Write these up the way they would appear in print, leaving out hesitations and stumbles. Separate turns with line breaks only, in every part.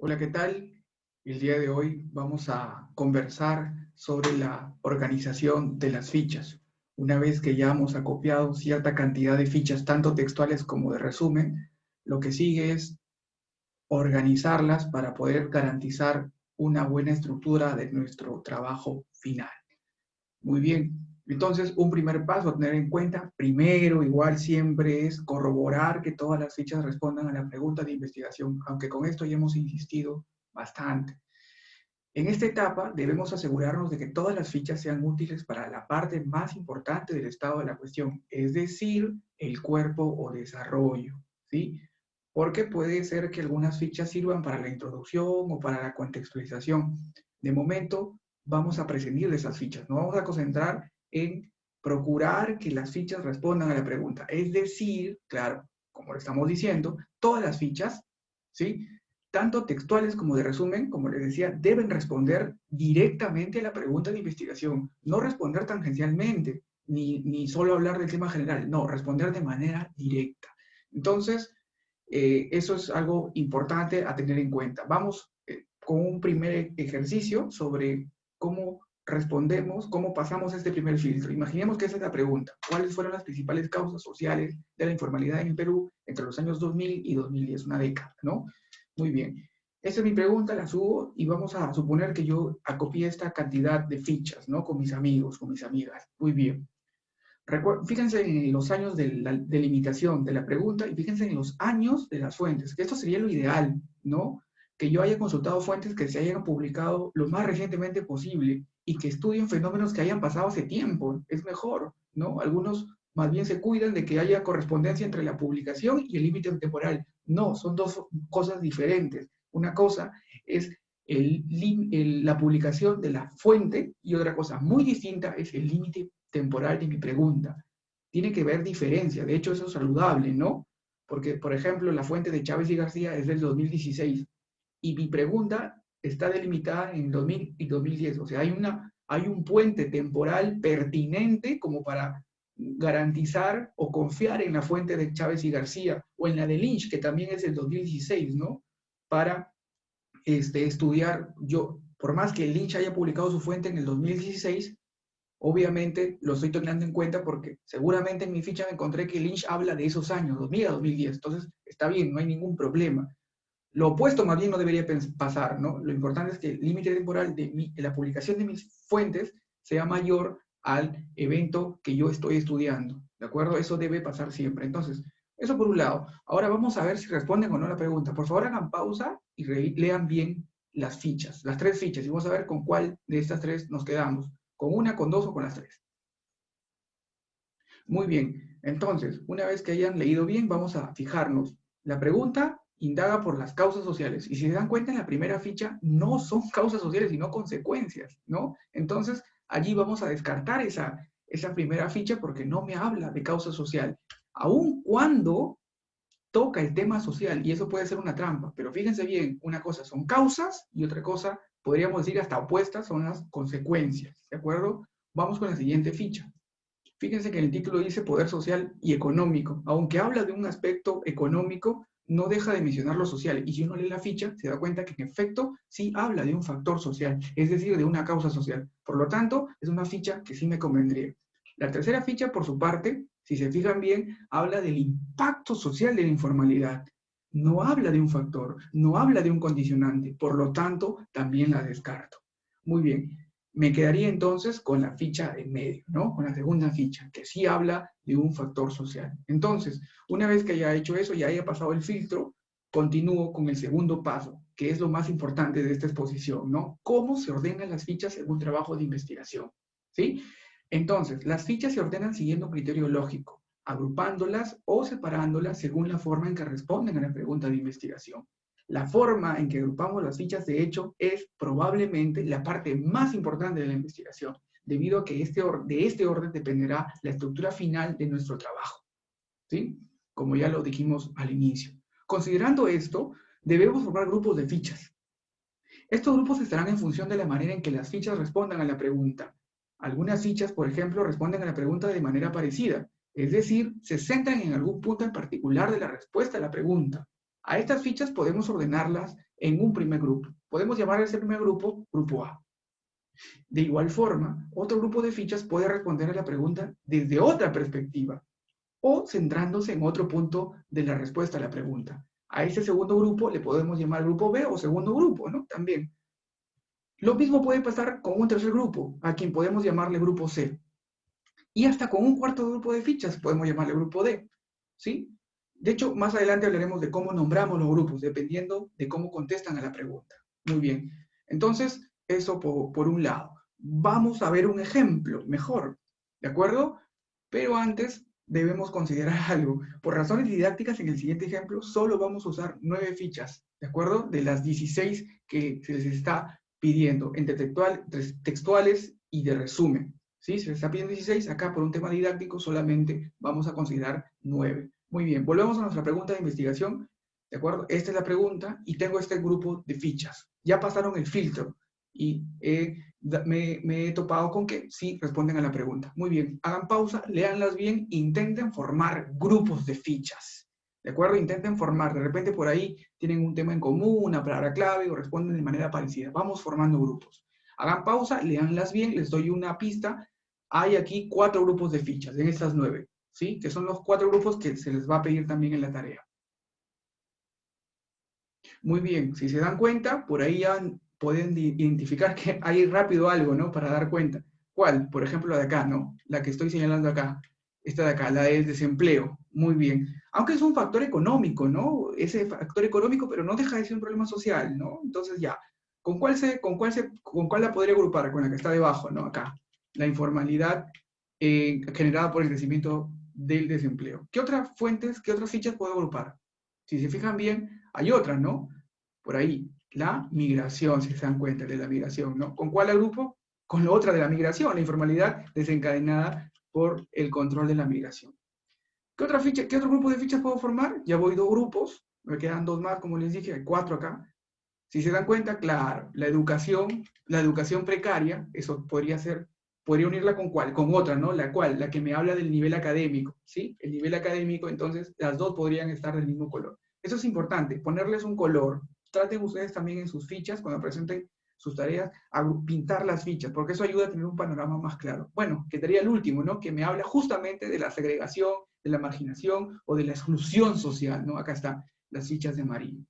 Hola, ¿qué tal? El día de hoy vamos a conversar sobre la organización de las fichas. Una vez que ya hemos acopiado cierta cantidad de fichas, tanto textuales como de resumen, lo que sigue es organizarlas para poder garantizar una buena estructura de nuestro trabajo final. Muy bien. Entonces, un primer paso a tener en cuenta, primero, igual siempre es corroborar que todas las fichas respondan a la pregunta de investigación, aunque con esto ya hemos insistido bastante. En esta etapa debemos asegurarnos de que todas las fichas sean útiles para la parte más importante del estado de la cuestión, es decir, el cuerpo o desarrollo, ¿sí? Porque puede ser que algunas fichas sirvan para la introducción o para la contextualización. De momento, vamos a prescindir de esas fichas. Nos vamos a concentrar en procurar que las fichas respondan a la pregunta. Es decir, claro, como lo estamos diciendo, todas las fichas, ¿sí?, tanto textuales como de resumen, como les decía, deben responder directamente a la pregunta de investigación, no responder tangencialmente, ni solo hablar del tema general, no, responder de manera directa. Entonces, eso es algo importante a tener en cuenta. Vamos con un primer ejercicio sobre cómo respondemos, cómo pasamos este primer filtro. Imaginemos que esa es la pregunta. ¿Cuáles fueron las principales causas sociales de la informalidad en el Perú entre los años 2000 y 2010? Una década, ¿no? Muy bien. Esa es mi pregunta, la subo y vamos a suponer que yo acopié esta cantidad de fichas, ¿no? Con mis amigos, con mis amigas. Muy bien. Fíjense en los años de la delimitación de la pregunta y fíjense en los años de las fuentes, que esto sería lo ideal, ¿no? Que yo haya consultado fuentes que se hayan publicado lo más recientemente posible y que estudien fenómenos que hayan pasado hace tiempo. Es mejor, ¿no? Algunos más bien se cuidan de que haya correspondencia entre la publicación y el límite temporal. No, son dos cosas diferentes. Una cosa es la publicación de la fuente y otra cosa muy distinta es el límite temporal de mi pregunta. Tiene que haber diferencia, de hecho eso es saludable, ¿no? Porque, por ejemplo, la fuente de Chávez y García es del 2016 y mi pregunta está delimitada en 2000 y 2010, o sea, hay un puente temporal pertinente como para garantizar o confiar en la fuente de Chávez y García o en la de Lynch, que también es del 2016, ¿no? Para estudiar, yo, por más que Lynch haya publicado su fuente en el 2016, obviamente lo estoy tomando en cuenta porque seguramente en mi ficha me encontré que Lynch habla de esos años, 2000 a 2010, entonces está bien, no hay ningún problema. Lo opuesto más bien no debería pasar, ¿no? Lo importante es que el límite temporal de la publicación de mis fuentes sea mayor al evento que yo estoy estudiando, ¿de acuerdo? Eso debe pasar siempre. Entonces, eso por un lado. Ahora vamos a ver si responden o no la pregunta. Por favor, hagan pausa y lean bien las fichas, las tres fichas, y vamos a ver con cuál de estas tres nos quedamos. ¿Con una, con dos o con las tres? Muy bien. Entonces, una vez que hayan leído bien, vamos a fijarnos. La pregunta indaga por las causas sociales. Y si se dan cuenta, en la primera ficha no son causas sociales, sino consecuencias, ¿no? Entonces, allí vamos a descartar esa primera ficha porque no me habla de causa social. Aun cuando toca el tema social, y eso puede ser una trampa, pero fíjense bien, una cosa son causas y otra cosa, podríamos decir hasta opuestas, son las consecuencias, ¿de acuerdo? Vamos con la siguiente ficha. Fíjense que en el título dice poder social y económico. Aunque habla de un aspecto económico, no deja de mencionar lo social. Y si uno lee la ficha, se da cuenta que en efecto sí habla de un factor social, es decir, de una causa social. Por lo tanto, es una ficha que sí me convendría. La tercera ficha, por su parte, si se fijan bien, habla del impacto social de la informalidad. No habla de un factor, no habla de un condicionante. Por lo tanto, también la descarto. Muy bien. Me quedaría entonces con la ficha en medio, ¿no? Con la segunda ficha, que sí habla de un factor social. Entonces, una vez que haya hecho eso y haya pasado el filtro, continúo con el segundo paso, que es lo más importante de esta exposición, ¿no? ¿Cómo se ordenan las fichas en un trabajo de investigación? ¿Sí? Entonces, las fichas se ordenan siguiendo un criterio lógico, agrupándolas o separándolas según la forma en que responden a la pregunta de investigación. La forma en que agrupamos las fichas, de hecho, es probablemente la parte más importante de la investigación, debido a que de este orden dependerá la estructura final de nuestro trabajo, ¿sí? Como ya lo dijimos al inicio. Considerando esto, debemos formar grupos de fichas. Estos grupos estarán en función de la manera en que las fichas respondan a la pregunta. Algunas fichas, por ejemplo, responden a la pregunta de manera parecida, es decir, se centran en algún punto en particular de la respuesta a la pregunta. A estas fichas podemos ordenarlas en un primer grupo. Podemos llamar a ese primer grupo, grupo A. De igual forma, otro grupo de fichas puede responder a la pregunta desde otra perspectiva o centrándose en otro punto de la respuesta a la pregunta. A ese segundo grupo le podemos llamar grupo B o segundo grupo, ¿no? También. Lo mismo puede pasar con un tercer grupo, a quien podemos llamarle grupo C. Y hasta con un cuarto grupo de fichas podemos llamarle grupo D, ¿sí? De hecho, más adelante hablaremos de cómo nombramos los grupos, dependiendo de cómo contestan a la pregunta. Muy bien. Entonces, eso por un lado. Vamos a ver un ejemplo mejor, ¿de acuerdo? Pero antes debemos considerar algo. Por razones didácticas, en el siguiente ejemplo, solo vamos a usar 9 fichas, ¿de acuerdo? De las 16 que se les está pidiendo, entre textuales y de resumen. ¿Sí? Se les está pidiendo 16, acá por un tema didáctico solamente vamos a considerar 9. Muy bien, volvemos a nuestra pregunta de investigación, ¿de acuerdo? Esta es la pregunta y tengo este grupo de fichas. Ya pasaron el filtro y me he topado con que sí responden a la pregunta. Muy bien, hagan pausa, léanlas bien, intenten formar grupos de fichas. ¿De acuerdo? Intenten formar, de repente por ahí tienen un tema en común, una palabra clave o responden de manera parecida. Vamos formando grupos. Hagan pausa, leanlas bien, les doy una pista. Hay aquí 4 grupos de fichas en estas 9, ¿sí? Que son los 4 grupos que se les va a pedir también en la tarea. Muy bien, si se dan cuenta, por ahí ya pueden identificar que hay rápido algo, ¿no? Para dar cuenta. ¿Cuál? Por ejemplo, la de acá, ¿no? La que estoy señalando acá. Esta de acá, la del desempleo. Muy bien. Aunque es un factor económico, ¿no? Ese factor económico, pero no deja de ser un problema social, ¿no? Entonces ya, ¿con cuál la podría agrupar? Con la que está debajo, ¿no? Acá. La informalidad generada por el crecimiento del desempleo. ¿Qué otras fuentes, qué otras fichas puedo agrupar? Si se fijan bien, hay otras, ¿no? Por ahí, la migración, si se dan cuenta de la migración, ¿no? ¿Con cuál agrupo? Con la otra de la migración, la informalidad desencadenada por el control de la migración. ¿Qué otra ficha, qué otro grupo de fichas puedo formar? Ya voy 2 grupos, me quedan 2 más, como les dije, hay 4 acá. Si se dan cuenta, claro, la educación precaria, eso podría unirla con cuál, con otra, ¿no? La que me habla del nivel académico, ¿sí? El nivel académico, entonces, las dos podrían estar del mismo color. Eso es importante, ponerles un color. Traten ustedes también en sus fichas, cuando presenten sus tareas, a pintar las fichas, porque eso ayuda a tener un panorama más claro. Bueno, quedaría el último, ¿no? Que me habla justamente de la segregación, de la marginación o de la exclusión social, ¿no? Acá están las fichas de amarillo.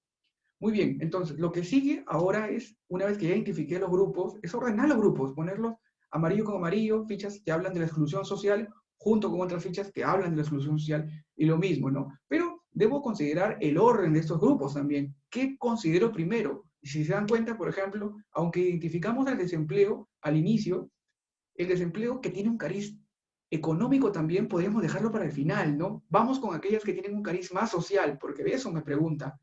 Muy bien, entonces lo que sigue ahora es, una vez que ya identifiqué los grupos, es ordenar los grupos, ponerlos amarillo con amarillo, fichas que hablan de la exclusión social, junto con otras fichas que hablan de la exclusión social, y lo mismo, ¿no? Pero debo considerar el orden de estos grupos también. ¿Qué considero primero? Y si se dan cuenta, por ejemplo, aunque identificamos el desempleo al inicio, el desempleo que tiene un cariz económico también podríamos dejarlo para el final, ¿no? Vamos con aquellas que tienen un cariz más social, porque de eso me pregunta.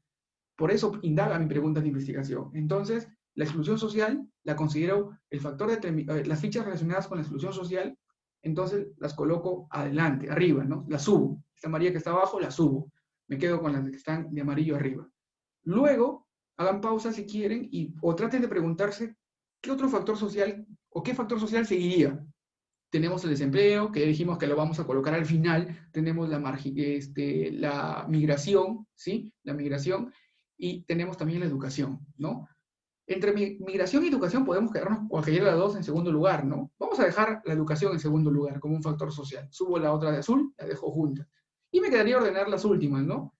Por eso indaga mi pregunta de investigación. Entonces, la exclusión social la considero el factor de las fichas relacionadas con la exclusión social, entonces las coloco adelante, arriba, ¿no? Las subo. Esta amarilla que está abajo, la subo. Me quedo con las que están de amarillo arriba. Luego, hagan pausa si quieren o traten de preguntarse qué otro factor social o qué factor social seguiría. Tenemos el desempleo, que dijimos que lo vamos a colocar al final, tenemos la migración, ¿sí? La migración, y tenemos también la educación, ¿no? Entre migración y educación podemos quedarnos cualquiera de las dos en segundo lugar, ¿no? Vamos a dejar la educación en segundo lugar como un factor social. Subo la otra de azul, la dejo junta. Y me quedaría ordenar las últimas, ¿no?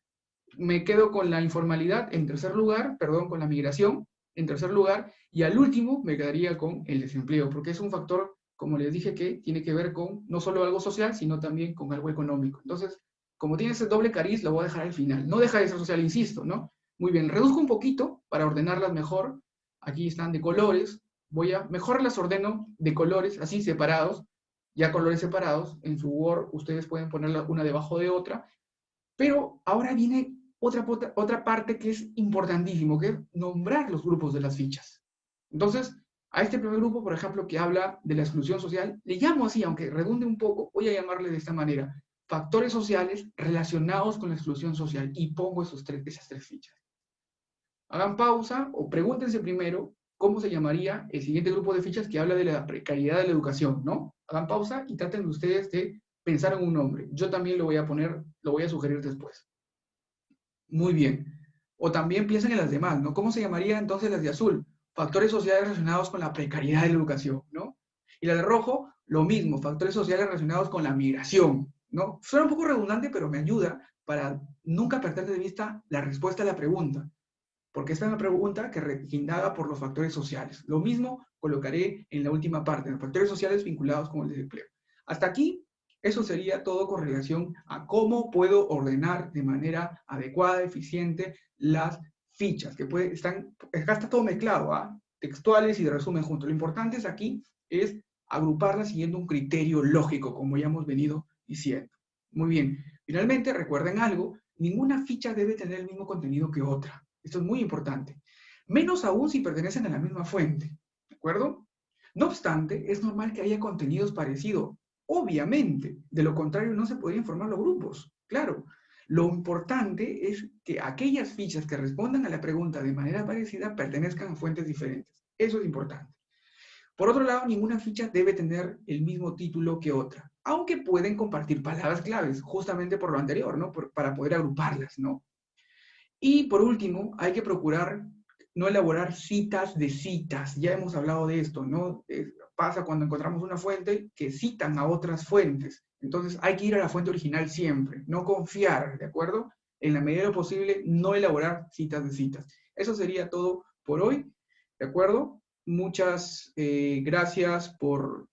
Me quedo con la informalidad en tercer lugar, perdón, con la migración en tercer lugar, y al último me quedaría con el desempleo, porque es un factor, como les dije, que tiene que ver con no solo algo social, sino también con algo económico. Entonces, como tiene ese doble cariz, lo voy a dejar al final. No deja de ser social, insisto, ¿no? Muy bien, reduzco un poquito para ordenarlas mejor. Aquí están de colores. Mejor las ordeno de colores, así separados, ya colores separados. En su Word ustedes pueden ponerla una debajo de otra. Pero ahora viene otra parte que es importantísimo, que es nombrar los grupos de las fichas. Entonces, a este primer grupo, por ejemplo, que habla de la exclusión social, le llamo así, aunque redunde un poco, voy a llamarle de esta manera, factores sociales relacionados con la exclusión social, y pongo esas 3 fichas. Hagan pausa o pregúntense primero cómo se llamaría el siguiente grupo de fichas que habla de la precariedad de la educación, ¿no? Hagan pausa y traten ustedes de pensar en un nombre. Yo también lo voy a sugerir después. Muy bien. O también piensen en las demás, ¿no? ¿Cómo se llamaría entonces las de azul? Factores sociales relacionados con la precariedad de la educación, ¿no? Y la de rojo, lo mismo, factores sociales relacionados con la migración, ¿no? Suena un poco redundante, pero me ayuda para nunca perder de vista la respuesta a la pregunta, porque esta es una pregunta que indaga por los factores sociales. Lo mismo colocaré en la última parte, los factores sociales vinculados con el desempleo. Hasta aquí, eso sería todo con relación a cómo puedo ordenar de manera adecuada, eficiente, las fichas, que acá está todo mezclado, ¿ah? Textuales y de resumen juntos. Lo importante es aquí es agruparlas siguiendo un criterio lógico, como ya hemos venido diciendo. Muy bien. Finalmente, recuerden algo, ninguna ficha debe tener el mismo contenido que otra. Esto es muy importante. Menos aún si pertenecen a la misma fuente. ¿De acuerdo? No obstante, es normal que haya contenidos parecidos. Obviamente. De lo contrario, no se podrían formar los grupos. Claro. Lo importante es que aquellas fichas que respondan a la pregunta de manera parecida pertenezcan a fuentes diferentes. Eso es importante. Por otro lado, ninguna ficha debe tener el mismo título que otra, aunque pueden compartir palabras claves, justamente por lo anterior, ¿no? Para poder agruparlas, ¿no? Y por último, hay que procurar no elaborar citas de citas. Ya hemos hablado de esto, ¿no? Pasa cuando encontramos una fuente que citan a otras fuentes. Entonces hay que ir a la fuente original siempre, no confiar, ¿de acuerdo? En la medida de lo posible, no elaborar citas de citas. Eso sería todo por hoy, ¿de acuerdo? Muchas gracias por